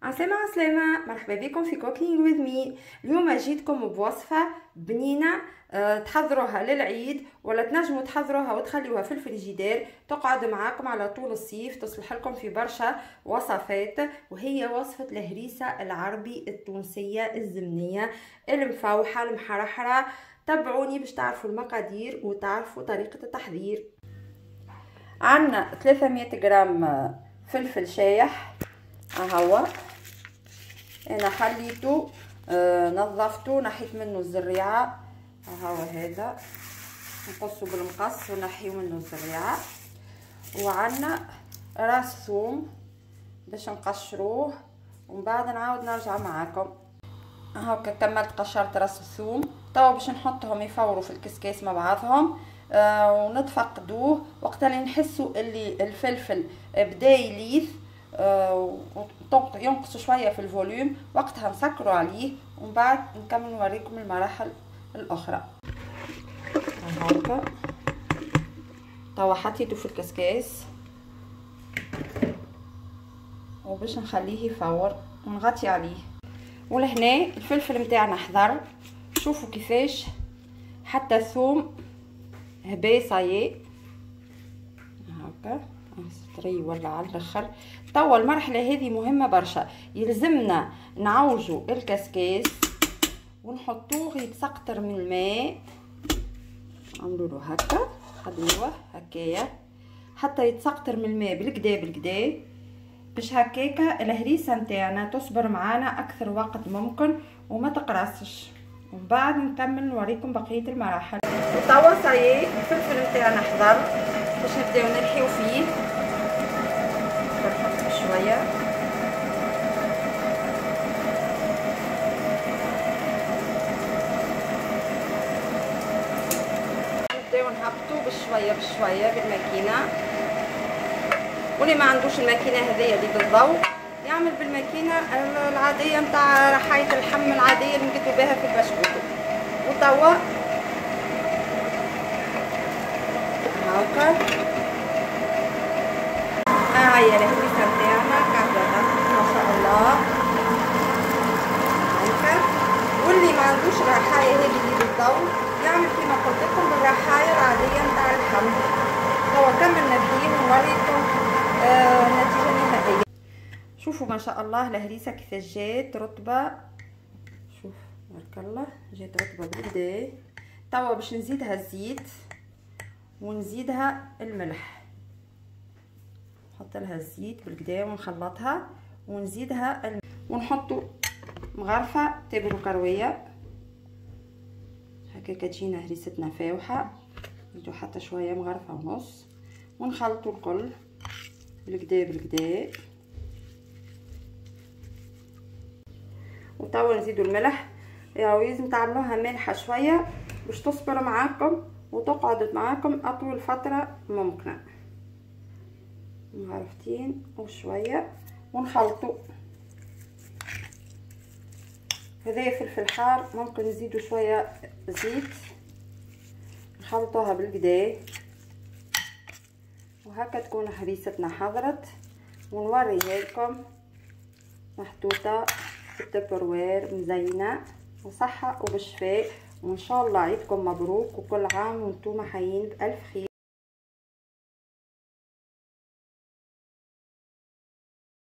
عسلامة مرحبا بكم في كوكينج وذ مي. اليوم جيتكم بوصفة بنينة تحضروها للعيد ولا تنجموا تحضروها وتخليوها في الفريجيدير تقعد معاكم على طول الصيف، تصلح لكم في برشا وصفات، وهي وصفة الهريسة العربي التونسية الزمنية المفوحة المحرحرة. تابعوني باش تعرفوا المقادير وتعرفوا طريقة التحضير. عندنا 300 غرام فلفل شايح، هو انا حليته نظفته نحيت منه الزريعه، هو هذا نقصه بالمقص ونحيو منه الزريعه. وعندنا راس ثوم باش نقشروه ومن بعد نعاود نرجع معاكم. هاكا كملت قشرت راس الثوم، توا باش نحطهم يفوروا في الكسكاس مع بعضهم ونتفقدوه. وقت اللي نحسوا اللي الفلفل بدا يليث ينقص شويه في الفوليوم، وقتها نسكروا عليه ومن بعد نكمل نوريكم المراحل الاخرى. هاكا توا حطيته في الكسكاس وباش نخليه يفور ونغطي عليه. ولهنا الفلفل متاعنا حضر، شوفوا كيفاش حتى الثوم هبا صايي هاكا طري ولا على الاخر. توا المرحله هذه مهمه برشا، يلزمنا نعوجوا الكسكاس ونحطوه يتسقطر من الماء، نعملوا له هكا خليوه هكايا حتى يتسقطر من الماء بالكدا بالكدا، باش هكاكا الهريسه نتاعنا تصبر معانا اكثر وقت ممكن وما تقرصش. ومن بعد نكمل نوريكم بقيه المراحل. وتوا صايي الفلفل نتاعنا حضر باش نبداو نلحيو فيه. نحط شويه نبداو نهبطو بشويه بشويه بالماكينه. واللي ما عندوش الماكينه هذيا اللي بالضوء يعمل بالماكينه العاديه نتاع رحايه اللحم العاديه اللي نكتبوا بها في البسكوت. وتوا هاكا هاي الهريسه نتاعنا كعبه ما شاء الله هاكا. واللي ما عندوش الرحايه هذه اللي بالضوء يعمل كيما قلت لكم بالرحايه العاديه نتاع اللحم. توا كملنا فيه ونوريكم النتيجه النهائيه. شوفوا ما شاء الله الهريسه كيفاش جات رطبه، شوف بارك الله جات رطبه بالكدا. توا باش نزيدها الزيت ونزيدها الملح، نحط لها الزيت بالكدا ونخلطها ونزيدها ونحطوا مغرفه تبرو كرويه هكاكا تجينا هريستنا فاوحه. نزيدو حتى شويه مغرفه ونص ونخلطوا الكل بالكدا بالكدا. وتوا نزيدو الملح، يعني لازم تعملوها مالحه شويه باش تصبر معاكم وتقعد معاكم اطول فتره ممكنه. مغرفتين وشويه ونخلطوا. هذايا فلفل حار ممكن نزيدوا شويه زيت نخلطوها بالكدا. وهكا تكون هريستنا حضرت ونوريها لكم محطوطه في التبروير مزينه وصحه وبالشفاء. وان شاء الله عيدكم مبروك وكل عام وانتم حيين بألف خير.